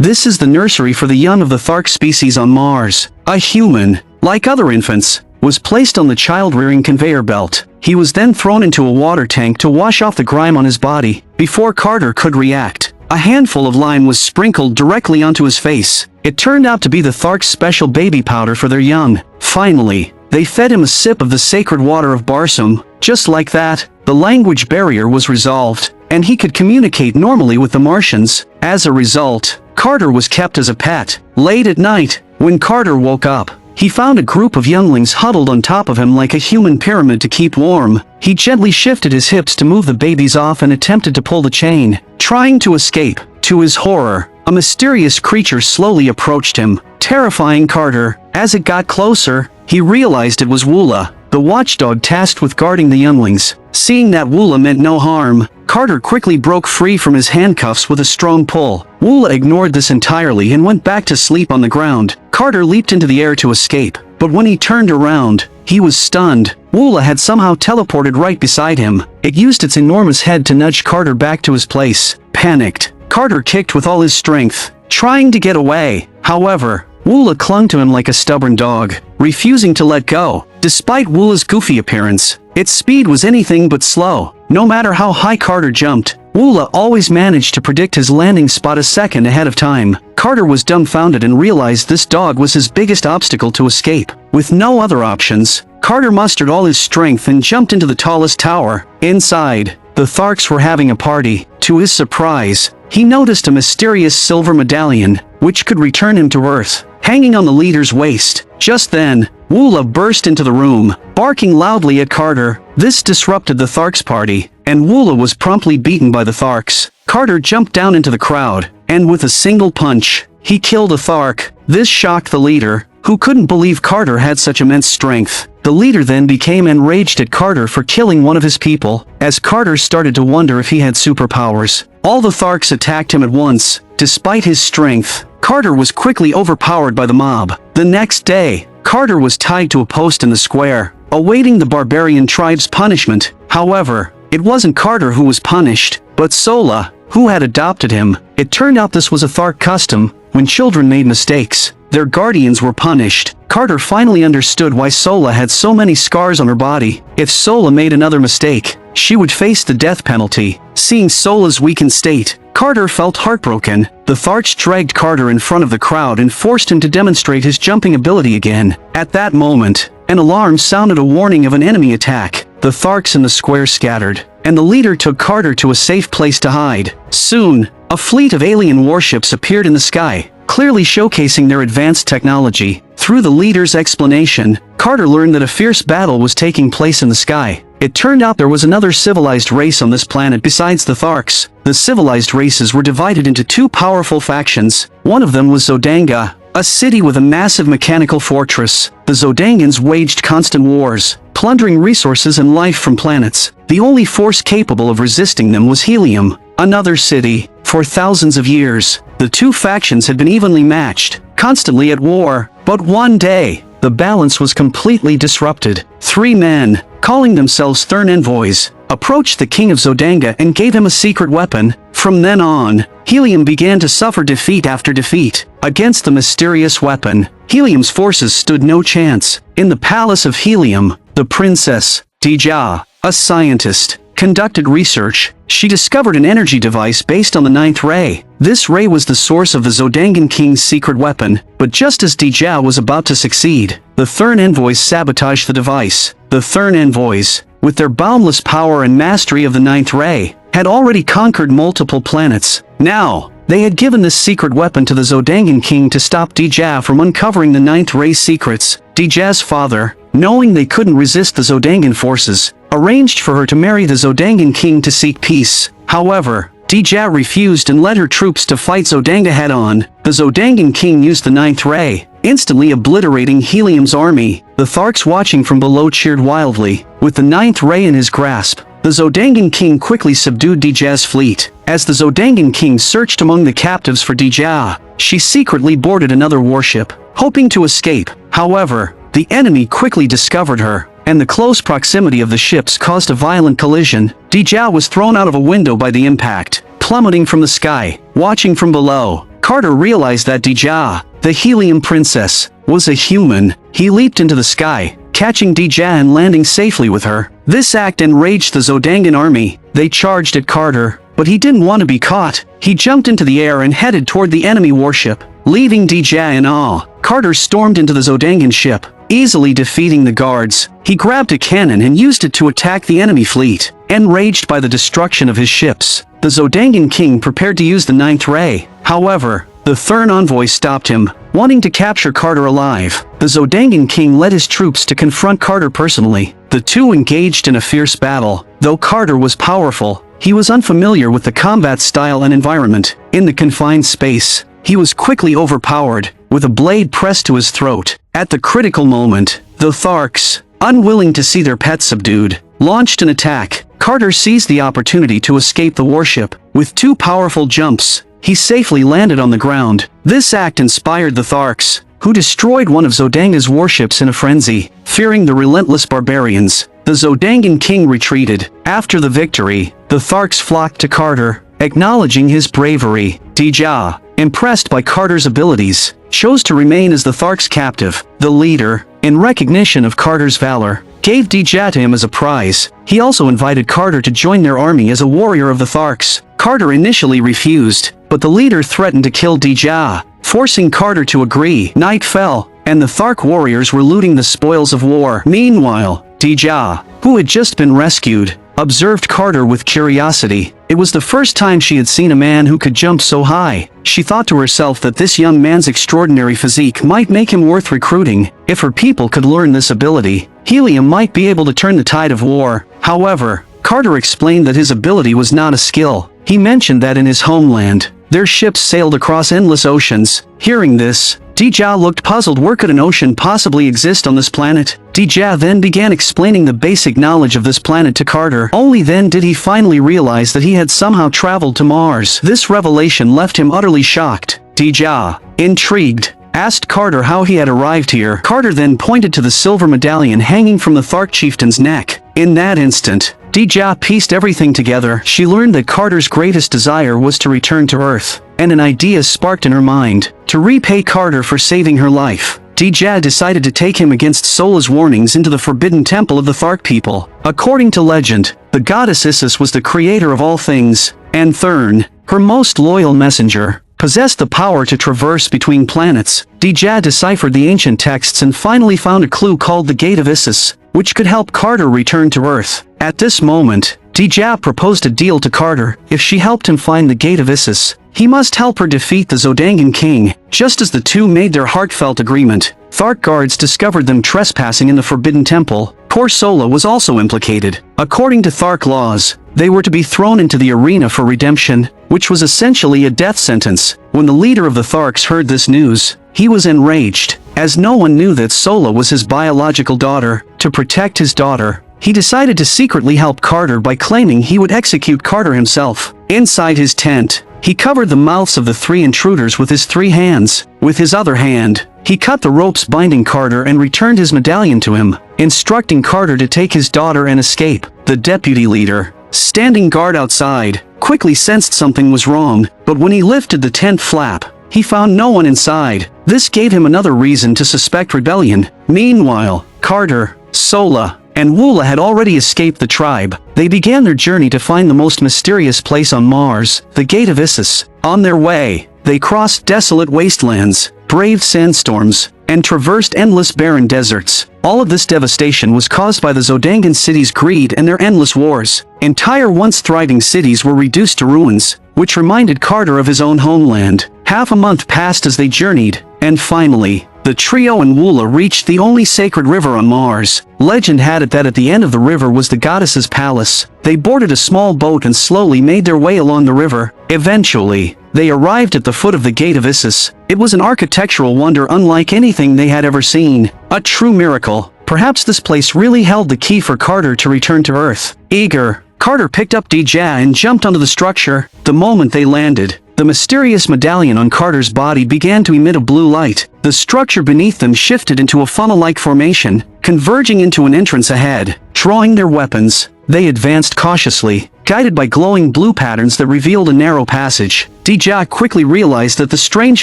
This is the nursery for the young of the Tharks species on Mars. A human, like other infants, was placed on the child-rearing conveyor belt. He was then thrown into a water tank to wash off the grime on his body. Before Carter could react, a handful of lime was sprinkled directly onto his face. It turned out to be the Tharks' special baby powder for their young. Finally, they fed him a sip of the sacred water of Barsoom. Just like that, the language barrier was resolved, and he could communicate normally with the Martians. As a result, Carter was kept as a pet. Late at night, when Carter woke up, he found a group of younglings huddled on top of him like a human pyramid to keep warm. He gently shifted his hips to move the babies off and attempted to pull the chain, trying to escape. To his horror, a mysterious creature slowly approached him, terrifying Carter. As it got closer, he realized it was Woola, the watchdog tasked with guarding the younglings. Seeing that Woola meant no harm, Carter quickly broke free from his handcuffs with a strong pull. Woola ignored this entirely and went back to sleep on the ground. Carter leaped into the air to escape, but when he turned around, he was stunned. Woola had somehow teleported right beside him. It used its enormous head to nudge Carter back to his place. Panicked, Carter kicked with all his strength, trying to get away. However, Woola clung to him like a stubborn dog, refusing to let go. Despite Woola's goofy appearance, its speed was anything but slow. No matter how high Carter jumped, Woola always managed to predict his landing spot a second ahead of time. Carter was dumbfounded and realized this dog was his biggest obstacle to escape. With no other options, Carter mustered all his strength and jumped into the tallest tower. Inside, the Tharks were having a party. To his surprise, he noticed a mysterious silver medallion, which could return him to Earth, hanging on the leader's waist. Just then, Woola burst into the room, barking loudly at Carter. This disrupted the Tharks party, and Woola was promptly beaten by the Tharks. Carter jumped down into the crowd, and with a single punch, he killed a Thark. This shocked the leader, who couldn't believe Carter had such immense strength. The leader then became enraged at Carter for killing one of his people. As Carter started to wonder if he had superpowers, all the Tharks attacked him at once. Despite his strength, Carter was quickly overpowered by the mob. The next day, Carter was tied to a post in the square, awaiting the barbarian tribe's punishment. However, it wasn't Carter who was punished, but Sola, who had adopted him. It turned out this was a Thark custom. When children made mistakes, their guardians were punished. Carter finally understood why Sola had so many scars on her body. If Sola made another mistake, she would face the death penalty. Seeing Sola's weakened state, Carter felt heartbroken. The Tharks dragged Carter in front of the crowd and forced him to demonstrate his jumping ability again. At that moment, an alarm sounded, a warning of an enemy attack. The Tharks in the square scattered, and the leader took Carter to a safe place to hide. Soon, a fleet of alien warships appeared in the sky, clearly showcasing their advanced technology. Through the leader's explanation, Carter learned that a fierce battle was taking place in the sky. It turned out there was another civilized race on this planet besides the Tharks. The civilized races were divided into two powerful factions. One of them was Zodanga, a city with a massive mechanical fortress. The Zodangans waged constant wars, plundering resources and life from planets. The only force capable of resisting them was Helium, another city. For thousands of years, the two factions had been evenly matched, constantly at war. But one day, the balance was completely disrupted. Three men, calling themselves Thern envoys, approached the king of Zodanga and gave him a secret weapon. From then on, Helium began to suffer defeat after defeat. Against the mysterious weapon, Helium's forces stood no chance. In the palace of Helium, the princess, Dejah, a scientist, conducted research. She discovered an energy device based on the ninth ray. This ray was the source of the Zodangan king's secret weapon, but just as Dejah was about to succeed, the Thern envoys sabotaged the device. The Thern envoys, with their boundless power and mastery of the ninth ray, had already conquered multiple planets. Now, they had given this secret weapon to the Zodangan king to stop Dejah from uncovering the ninth ray's secrets. Dejah's father, knowing they couldn't resist the Zodangan forces, arranged for her to marry the Zodangan king to seek peace. However, Dejah refused and led her troops to fight Zodanga head-on. The Zodangan king used the ninth ray, instantly obliterating Helium's army. The Tharks watching from below cheered wildly. With the ninth ray in his grasp, the Zodangan king quickly subdued Dejah's fleet. As the Zodangan king searched among the captives for Dejah, she secretly boarded another warship, hoping to escape. However, the enemy quickly discovered her, and the close proximity of the ships caused a violent collision. Dejah was thrown out of a window by the impact, plummeting from the sky. Watching from below, Carter realized that Dejah, the Helium princess, was a human, he leaped into the sky, catching Dejah and landing safely with her. This act enraged the Zodangan army. They charged at Carter, but he didn't want to be caught. He jumped into the air and headed toward the enemy warship, leaving Dejah in awe. Carter stormed into the Zodangan ship, easily defeating the guards. He grabbed a cannon and used it to attack the enemy fleet. Enraged by the destruction of his ships, the Zodangan king prepared to use the ninth ray. However, the Thern envoy stopped him, wanting to capture Carter alive. The Zodangan king led his troops to confront Carter personally. The two engaged in a fierce battle. Though Carter was powerful, he was unfamiliar with the combat style and environment. In the confined space, he was quickly overpowered, with a blade pressed to his throat. At the critical moment, the Tharks, unwilling to see their pet subdued, launched an attack. Carter seized the opportunity to escape the warship. With two powerful jumps, he safely landed on the ground. This act inspired the Tharks, who destroyed one of Zodanga's warships in a frenzy. Fearing the relentless barbarians, the Zodangan king retreated. After the victory, the Tharks flocked to Carter, acknowledging his bravery. Dejah, impressed by Carter's abilities, chose to remain as the Tharks' captive. The leader, in recognition of Carter's valor, gave Dejah to him as a prize. He also invited Carter to join their army as a warrior of the Tharks. Carter initially refused, but the leader threatened to kill Dejah, forcing Carter to agree. Night fell, and the Thark warriors were looting the spoils of war. Meanwhile, Dejah, who had just been rescued, observed Carter with curiosity. It was the first time she had seen a man who could jump so high. She thought to herself that this young man's extraordinary physique might make him worth recruiting. If her people could learn this ability, Helium might be able to turn the tide of war. However, Carter explained that his ability was not a skill. He mentioned that in his homeland, their ships sailed across endless oceans. Hearing this, Dejah looked puzzled. Where could an ocean possibly exist on this planet? Dejah then began explaining the basic knowledge of this planet to Carter. Only then did he finally realize that he had somehow traveled to Mars. This revelation left him utterly shocked. Dejah, intrigued, asked Carter how he had arrived here. Carter then pointed to the silver medallion hanging from the Thark chieftain's neck. In that instant, Dejah pieced everything together. She learned that Carter's greatest desire was to return to Earth, and an idea sparked in her mind. To repay Carter for saving her life, Dejah decided to take him against Sola's warnings into the forbidden temple of the Thark people. According to legend, the goddess Isus was the creator of all things, and Thern, her most loyal messenger, possessed the power to traverse between planets. Dejah deciphered the ancient texts and finally found a clue called the Gate of Isus, which could help Carter return to Earth. At this moment, Dejah proposed a deal to Carter. If she helped him find the Gate of Isus, he must help her defeat the Zodangan king. Just as the two made their heartfelt agreement, Thark guards discovered them trespassing in the Forbidden Temple. Poor Sola was also implicated. According to Thark laws, they were to be thrown into the arena for redemption, which was essentially a death sentence. When the leader of the Tharks heard this news, he was enraged, as no one knew that Sola was his biological daughter. To protect his daughter, he decided to secretly help Carter by claiming he would execute Carter himself. Inside his tent, he covered the mouths of the three intruders with his 3 hands. With his other hand, he cut the ropes binding Carter and returned his medallion to him, instructing Carter to take his daughter and escape. The deputy leader, standing guard outside, quickly sensed something was wrong, but when he lifted the tent flap, he found no one inside. This gave him another reason to suspect rebellion. Meanwhile, Carter, Sola, and Woola had already escaped the tribe. They began their journey to find the most mysterious place on Mars, the Gate of Isus. On their way, they crossed desolate wastelands, braved sandstorms, and traversed endless barren deserts. All of this devastation was caused by the Zodangan cities' greed and their endless wars. Entire once thriving cities were reduced to ruins, which reminded Carter of his own homeland. Half a month passed as they journeyed, and finally, the trio and Woola reached the only sacred river on Mars. Legend had it that at the end of the river was the goddess's palace. They boarded a small boat and slowly made their way along the river. Eventually, they arrived at the foot of the Gate of Isus. It was an architectural wonder unlike anything they had ever seen. A true miracle. Perhaps this place really held the key for Carter to return to Earth. Eager, Carter picked up Dejah and jumped onto the structure. The moment they landed, the mysterious medallion on Carter's body began to emit a blue light. The structure beneath them shifted into a funnel-like formation, converging into an entrance ahead. Drawing their weapons, they advanced cautiously, guided by glowing blue patterns that revealed a narrow passage. Dejah quickly realized that the strange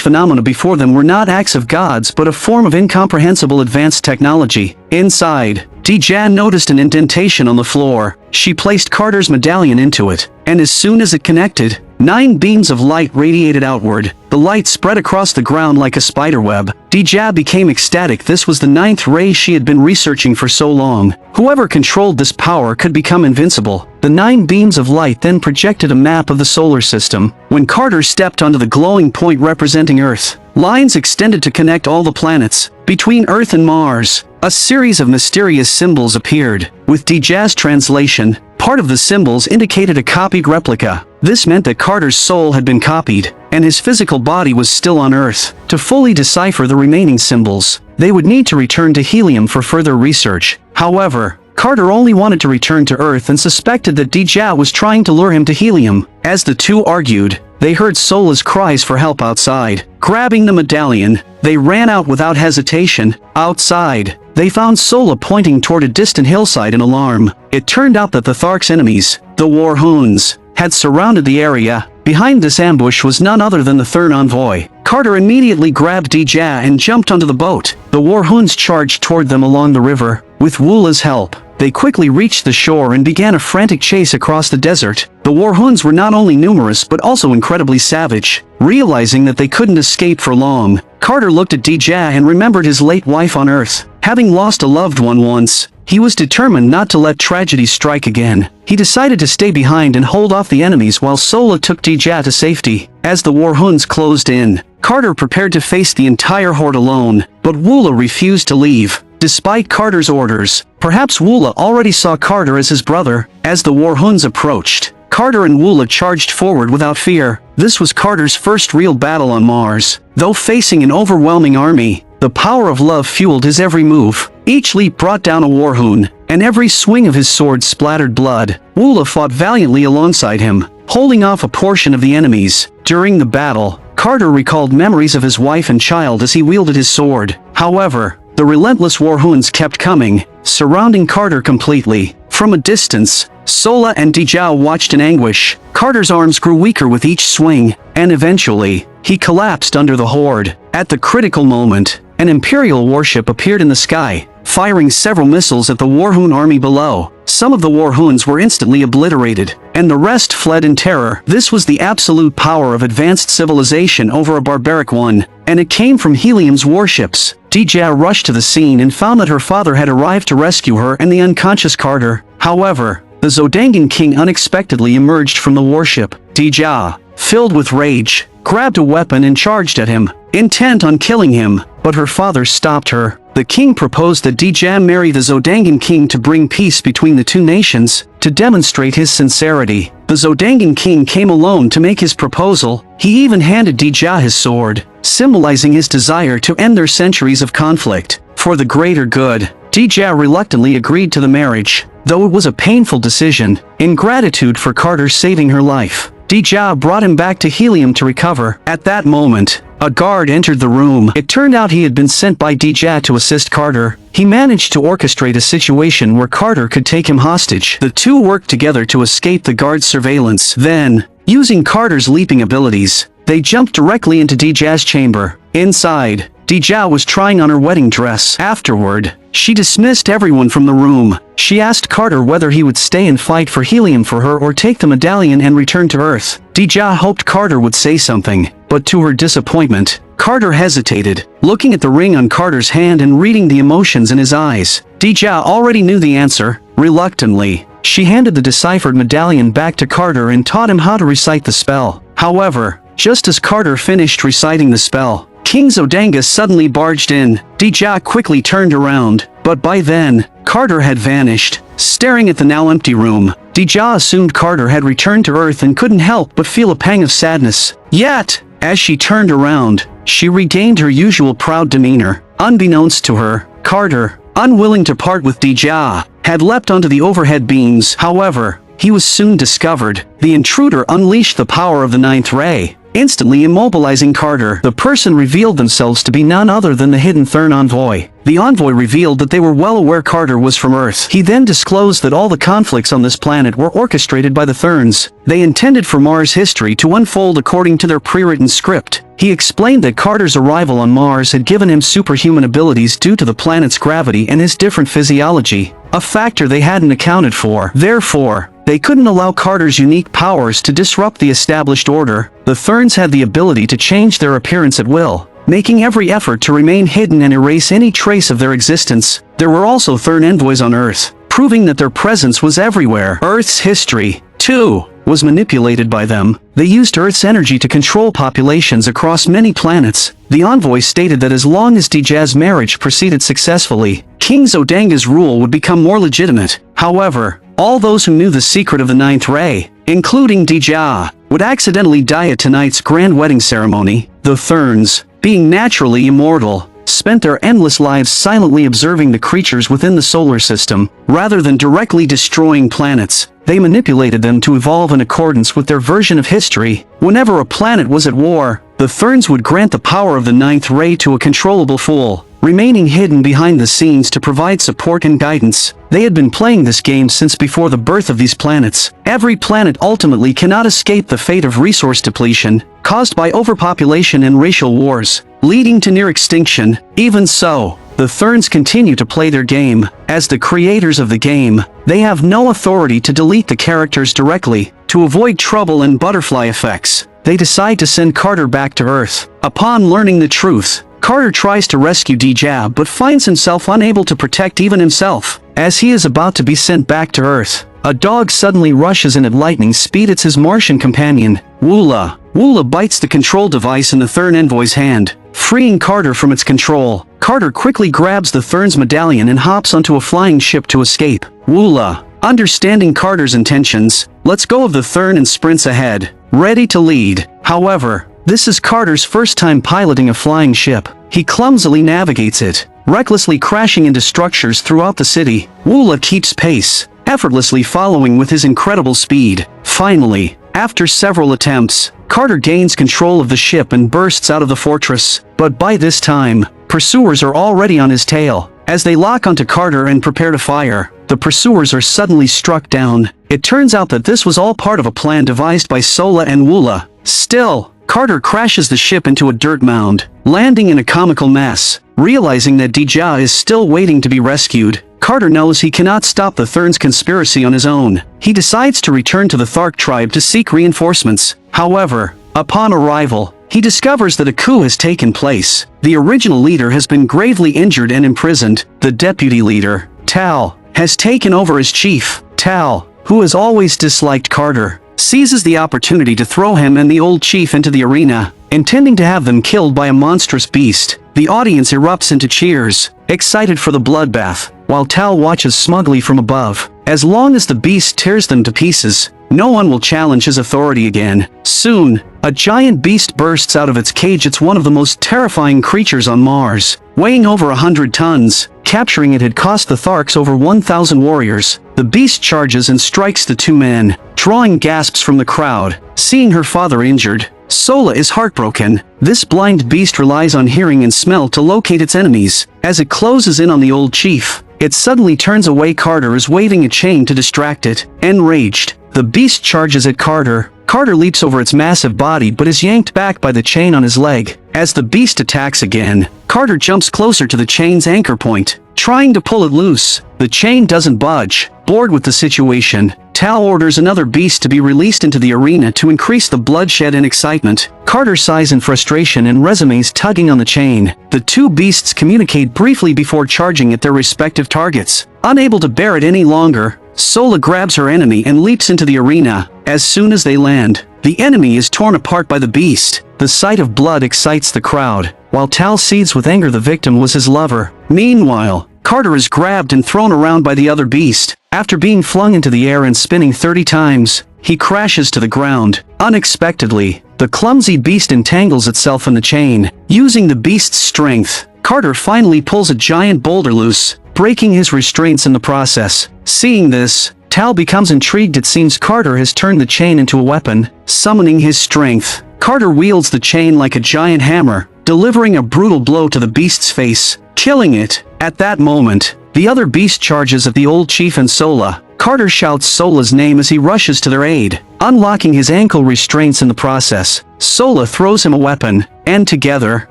phenomena before them were not acts of gods but a form of incomprehensible advanced technology. Inside, Dejah noticed an indentation on the floor. She placed Carter's medallion into it, and as soon as it connected, 9 beams of light radiated outward. The light spread across the ground like a spiderweb. Dejah became ecstatic. This was the 9th ray she had been researching for so long. Whoever controlled this power could become invincible. The 9 beams of light then projected a map of the solar system. When Carter stepped onto the glowing point representing Earth, lines extended to connect all the planets. Between Earth and Mars, a series of mysterious symbols appeared. With Dejah's translation, part of the symbols indicated a copied replica. This meant that Carter's soul had been copied, and his physical body was still on Earth. To fully decipher the remaining symbols, they would need to return to Helium for further research. However, Carter only wanted to return to Earth and suspected that Dejah was trying to lure him to Helium. As the two argued, they heard Sola's cries for help outside. Grabbing the medallion, they ran out without hesitation. Outside, they found Sola pointing toward a distant hillside in alarm. It turned out that the Tharks' enemies, the War Huns, had surrounded the area. Behind this ambush was none other than the Thern envoy. Carter immediately grabbed Dejah and jumped onto the boat. The War Huns charged toward them along the river. With Wula's help, they quickly reached the shore and began a frantic chase across the desert. The War Huns were not only numerous but also incredibly savage. Realizing that they couldn't escape for long, Carter looked at Dejah and remembered his late wife on Earth. Having lost a loved one once, he was determined not to let tragedy strike again. He decided to stay behind and hold off the enemies while Sola took Dejah to safety. As the War Huns closed in, Carter prepared to face the entire horde alone, but Wula refused to leave. Despite Carter's orders, perhaps Wula already saw Carter as his brother. As the War Huns approached, Carter and Wula charged forward without fear. This was Carter's first real battle on Mars. Though facing an overwhelming army, the power of love fueled his every move. Each leap brought down a War Hun, and every swing of his sword splattered blood. Wula fought valiantly alongside him, holding off a portion of the enemies. During the battle, Carter recalled memories of his wife and child as he wielded his sword. However, the relentless War Huns kept coming, surrounding Carter completely. From a distance, Sola and Dejah watched in anguish. Carter's arms grew weaker with each swing, and eventually, he collapsed under the horde. At the critical moment, an Imperial warship appeared in the sky, firing several missiles at the War Hun army below. Some of the War Huns were instantly obliterated, and the rest fled in terror. This was the absolute power of advanced civilization over a barbaric one, and it came from Helium's warships. Dejah rushed to the scene and found that her father had arrived to rescue her and the unconscious Carter. However, the Zodangan king unexpectedly emerged from the warship. Dejah, filled with rage, grabbed a weapon and charged at him, intent on killing him, but her father stopped her. The king proposed that Dejah marry the Zodangan king to bring peace between the two nations. To demonstrate his sincerity, the Zodangan king came alone to make his proposal. He even handed Dejah his sword, symbolizing his desire to end their centuries of conflict. For the greater good, Dejah reluctantly agreed to the marriage, though it was a painful decision. In gratitude for Carter saving her life, Dejah brought him back to Helium to recover. At that moment, a guard entered the room. It turned out he had been sent by Dejah to assist Carter. He managed to orchestrate a situation where Carter could take him hostage. The two worked together to escape the guard's surveillance. Then, using Carter's leaping abilities, they jumped directly into Dejah's chamber. Inside, Dejah was trying on her wedding dress. Afterward, she dismissed everyone from the room. She asked Carter whether he would stay and fight for Helium for her or take the medallion and return to Earth. Dejah hoped Carter would say something, but to her disappointment, Carter hesitated, looking at the ring on Carter's hand and reading the emotions in his eyes. Dejah already knew the answer. Reluctantly, she handed the deciphered medallion back to Carter and taught him how to recite the spell. However, just as Carter finished reciting the spell, King Zodanga suddenly barged in. Dejah quickly turned around, but by then, Carter had vanished. Staring at the now empty room, Dejah assumed Carter had returned to Earth and couldn't help but feel a pang of sadness. Yet, as she turned around, she regained her usual proud demeanor. Unbeknownst to her, Carter, unwilling to part with Dejah, had leapt onto the overhead beams. However, he was soon discovered. The intruder unleashed the power of the 9th ray. instantly immobilizing Carter. The person revealed themselves to be none other than the hidden Thern envoy. The envoy revealed that they were well aware Carter was from Earth. He then disclosed that all the conflicts on this planet were orchestrated by the Therns. They intended for Mars history to unfold according to their pre-written script. He explained that Carter's arrival on Mars had given him superhuman abilities due to the planet's gravity and his different physiology, a factor they hadn't accounted for. Therefore, they couldn't allow Carter's unique powers to disrupt the established order. The Therns had the ability to change their appearance at will, making every effort to remain hidden and erase any trace of their existence. There were also Thern envoys on Earth, proving that their presence was everywhere. Earth's history, too, was manipulated by them. They used Earth's energy to control populations across many planets. The envoy stated that as long as Dejah's marriage proceeded successfully, King Zodanga's rule would become more legitimate. However, all those who knew the secret of the ninth ray, including Dejah, would accidentally die at tonight's grand wedding ceremony. The Therns, being naturally immortal, spent their endless lives silently observing the creatures within the solar system. Rather than directly destroying planets, they manipulated them to evolve in accordance with their version of history. Whenever a planet was at war, the Therns would grant the power of the ninth ray to a controllable fool, remaining hidden behind the scenes to provide support and guidance. They had been playing this game since before the birth of these planets. Every planet ultimately cannot escape the fate of resource depletion, caused by overpopulation and racial wars, leading to near extinction. Even so, the Therns continue to play their game. As the creators of the game, they have no authority to delete the characters directly. To avoid trouble and butterfly effects, they decide to send Carter back to Earth. Upon learning the truth, Carter tries to rescue Dejah but finds himself unable to protect even himself. As he is about to be sent back to Earth, a dog suddenly rushes in at lightning speed. It's his Martian companion, Woola. Woola bites the control device in the Thern envoy's hand, freeing Carter from its control. Carter quickly grabs the Thern's medallion and hops onto a flying ship to escape. Woola, understanding Carter's intentions, lets go of the Thern and sprints ahead, ready to lead. However, this is Carter's first time piloting a flying ship. He clumsily navigates it, recklessly crashing into structures throughout the city. Woola keeps pace, effortlessly following with his incredible speed. Finally, after several attempts, Carter gains control of the ship and bursts out of the fortress. But by this time, pursuers are already on his tail. As they lock onto Carter and prepare to fire, the pursuers are suddenly struck down. It turns out that this was all part of a plan devised by Sola and Woola. Still, Carter crashes the ship into a dirt mound, landing in a comical mess. Realizing that Dejah is still waiting to be rescued, Carter knows he cannot stop the Therns' conspiracy on his own. He decides to return to the Thark tribe to seek reinforcements. However, upon arrival, he discovers that a coup has taken place. The original leader has been gravely injured and imprisoned. The deputy leader, Tal, has taken over as chief. Tal, who has always disliked Carter, seizes the opportunity to throw him and the old chief into the arena, intending to have them killed by a monstrous beast. The audience erupts into cheers, excited for the bloodbath, while Tal watches smugly from above. As long as the beast tears them to pieces, no one will challenge his authority again. Soon, a giant beast bursts out of its cage. It's one of the most terrifying creatures on Mars, weighing over 100 tons. Capturing it had cost the Tharks over 1,000 warriors. The beast charges and strikes the two men, drawing gasps from the crowd. Seeing her father injured, Sola is heartbroken. This blind beast relies on hearing and smell to locate its enemies. As it closes in on the old chief, it suddenly turns away. Carter is waving a chain to distract it. Enraged, the beast charges at Carter. Carter leaps over its massive body but is yanked back by the chain on his leg. As the beast attacks again, Carter jumps closer to the chain's anchor point, trying to pull it loose. The chain doesn't budge. Bored with the situation, Tal orders another beast to be released into the arena to increase the bloodshed and excitement. Carter sighs in frustration and resumes tugging on the chain. The two beasts communicate briefly before charging at their respective targets. Unable to bear it any longer, Sola grabs her enemy and leaps into the arena. As soon as they land, the enemy is torn apart by the beast. The sight of blood excites the crowd, while Tal seethes with anger. The victim was his lover. Meanwhile, Carter is grabbed and thrown around by the other beast. After being flung into the air and spinning 30 times, he crashes to the ground. Unexpectedly, the clumsy beast entangles itself in the chain. Using the beast's strength, Carter finally pulls a giant boulder loose, breaking his restraints in the process. Seeing this, Tal becomes intrigued. It seems Carter has turned the chain into a weapon. Summoning his strength, Carter wields the chain like a giant hammer, delivering a brutal blow to the beast's face, killing it. At that moment, the other beast charges at the old chief and Sola. Carter shouts Sola's name as he rushes to their aid, unlocking his ankle restraints in the process. Sola throws him a weapon, and together,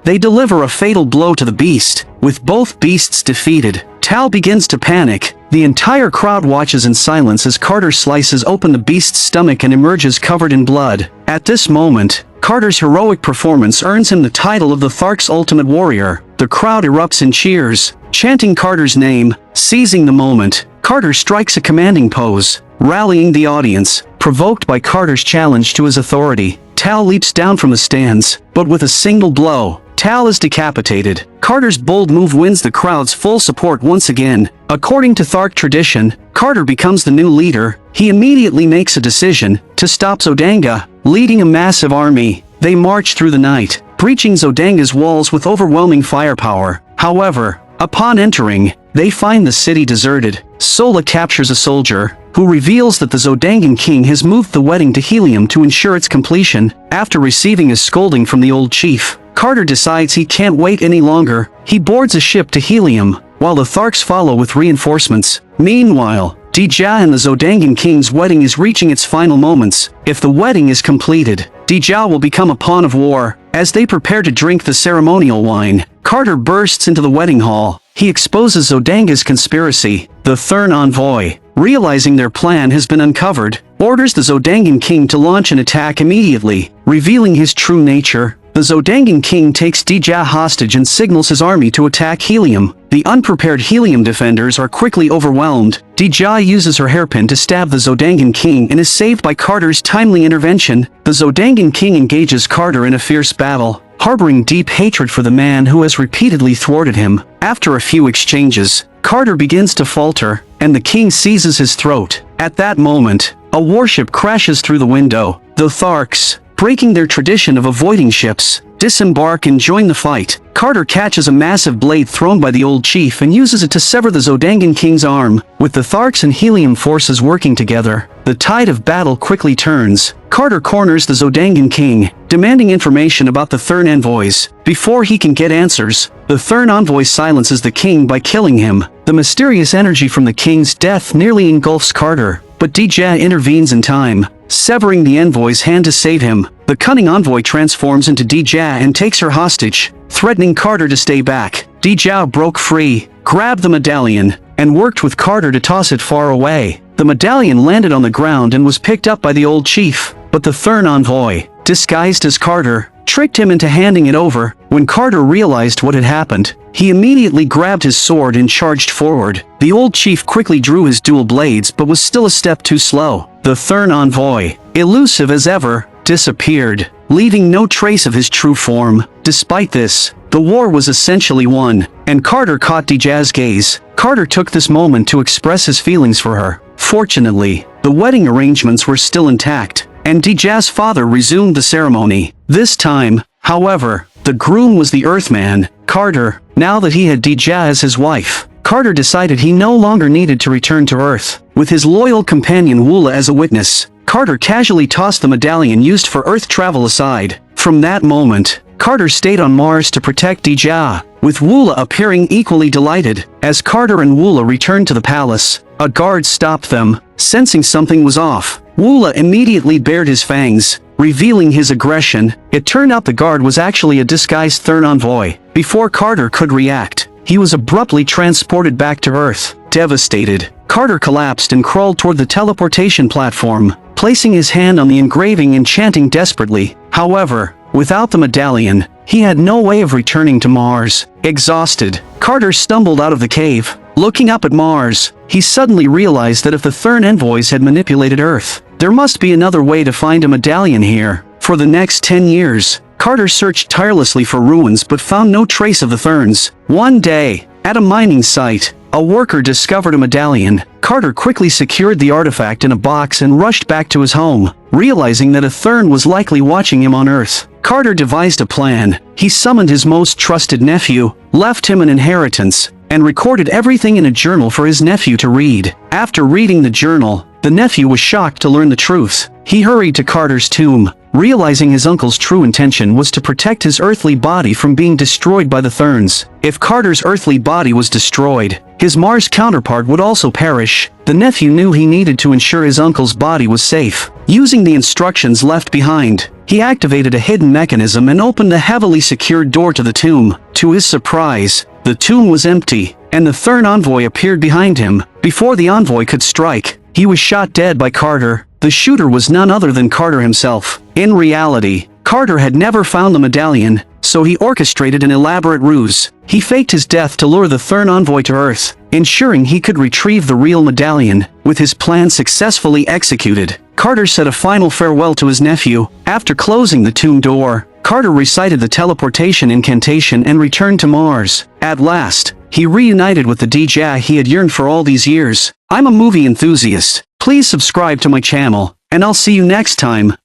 they deliver a fatal blow to the beast. With both beasts defeated, Tal begins to panic. The entire crowd watches in silence as Carter slices open the beast's stomach and emerges covered in blood. At this moment, Carter's heroic performance earns him the title of the Tharks' Ultimate Warrior. The crowd erupts in cheers, chanting Carter's name. Seizing the moment, Carter strikes a commanding pose, rallying the audience. Provoked by Carter's challenge to his authority, Tal leaps down from the stands, but with a single blow, Tal is decapitated. Carter's bold move wins the crowd's full support once again. According to Thark tradition, Carter becomes the new leader. He immediately makes a decision to stop Zodanga. Leading a massive army, they march through the night, breaching Zodanga's walls with overwhelming firepower. However, upon entering, they find the city deserted. Sola captures a soldier, who reveals that the Zodangan king has moved the wedding to Helium to ensure its completion. After receiving a scolding from the old chief, Carter decides he can't wait any longer. He boards a ship to Helium, while the Tharks follow with reinforcements. Meanwhile, Dejah and the Zodangan king's wedding is reaching its final moments. If the wedding is completed, Dejah will become a pawn of war. As they prepare to drink the ceremonial wine, Carter bursts into the wedding hall. He exposes Zodanga's conspiracy. The Thern envoy, realizing their plan has been uncovered, orders the Zodangan king to launch an attack immediately. Revealing his true nature, the Zodangan king takes Dejah hostage and signals his army to attack Helium. The unprepared Helium defenders are quickly overwhelmed. Dejah uses her hairpin to stab the Zodangan king and is saved by Carter's timely intervention. The Zodangan king engages Carter in a fierce battle, harboring deep hatred for the man who has repeatedly thwarted him. After a few exchanges, Carter begins to falter, and the king seizes his throat. At that moment, a warship crashes through the window. The Tharks, breaking their tradition of avoiding ships, disembark and join the fight. Carter catches a massive blade thrown by the old chief and uses it to sever the Zodangan king's arm. With the Tharks and Helium forces working together, the tide of battle quickly turns. Carter corners the Zodangan king, demanding information about the Thern envoys. Before he can get answers, the Thern envoy silences the king by killing him. The mysterious energy from the king's death nearly engulfs Carter, but Dejah intervenes in time, severing the envoy's hand to save him. The cunning envoy transforms into Dejah and takes her hostage, threatening Carter to stay back. Dejah broke free, grabbed the medallion, and worked with Carter to toss it far away. The medallion landed on the ground and was picked up by the old chief, but the Thern envoy, disguised as Carter, tricked him into handing it over. When Carter realized what had happened, he immediately grabbed his sword and charged forward. The old chief quickly drew his dual blades but was still a step too slow. The Thern envoy, elusive as ever, disappeared, leaving no trace of his true form. Despite this, the war was essentially won, and Carter caught Dejah's gaze. Carter took this moment to express his feelings for her. Fortunately, the wedding arrangements were still intact, and Dejah's father resumed the ceremony. This time, however, the groom was the Earthman, Carter. Now that he had Dejah as his wife, Carter decided he no longer needed to return to Earth. With his loyal companion Woola as a witness, Carter casually tossed the medallion used for Earth travel aside. From that moment, Carter stayed on Mars to protect Dejah, with Woola appearing equally delighted. As Carter and Woola returned to the palace, a guard stopped them. Sensing something was off, Woola immediately bared his fangs, revealing his aggression. It turned out the guard was actually a disguised Thern envoy. Before Carter could react, he was abruptly transported back to Earth. Devastated, Carter collapsed and crawled toward the teleportation platform, placing his hand on the engraving and chanting desperately. However, without the medallion, he had no way of returning to Mars. Exhausted, Carter stumbled out of the cave. Looking up at Mars, he suddenly realized that if the Thern envoys had manipulated Earth, there must be another way to find a medallion here. For the next 10 years, Carter searched tirelessly for ruins but found no trace of the Therns. One day, at a mining site, a worker discovered a medallion. Carter quickly secured the artifact in a box and rushed back to his home, realizing that a Thern was likely watching him on Earth. Carter devised a plan. He summoned his most trusted nephew, left him an inheritance, and recorded everything in a journal for his nephew to read. After reading the journal, The nephew was shocked to learn the truth. He hurried to Carter's tomb, realizing his uncle's true intention was to protect his earthly body from being destroyed by the Therns. If Carter's earthly body was destroyed, his Mars counterpart would also perish. The nephew knew he needed to ensure his uncle's body was safe. Using the instructions left behind, he activated a hidden mechanism and opened the heavily secured door to the tomb. To his surprise, the tomb was empty, and the Thern envoy appeared behind him. Before the envoy could strike, he was shot dead by Carter. The shooter was none other than Carter himself. In reality, Carter had never found the medallion, so he orchestrated an elaborate ruse. He faked his death to lure the Thern envoy to Earth, ensuring he could retrieve the real medallion. With his plan successfully executed, Carter said a final farewell to his nephew. After closing the tomb door, Carter recited the teleportation incantation and returned to Mars. At last, he reunited with the Dejah he had yearned for all these years. I'm a movie enthusiast. Please subscribe to my channel, and I'll see you next time.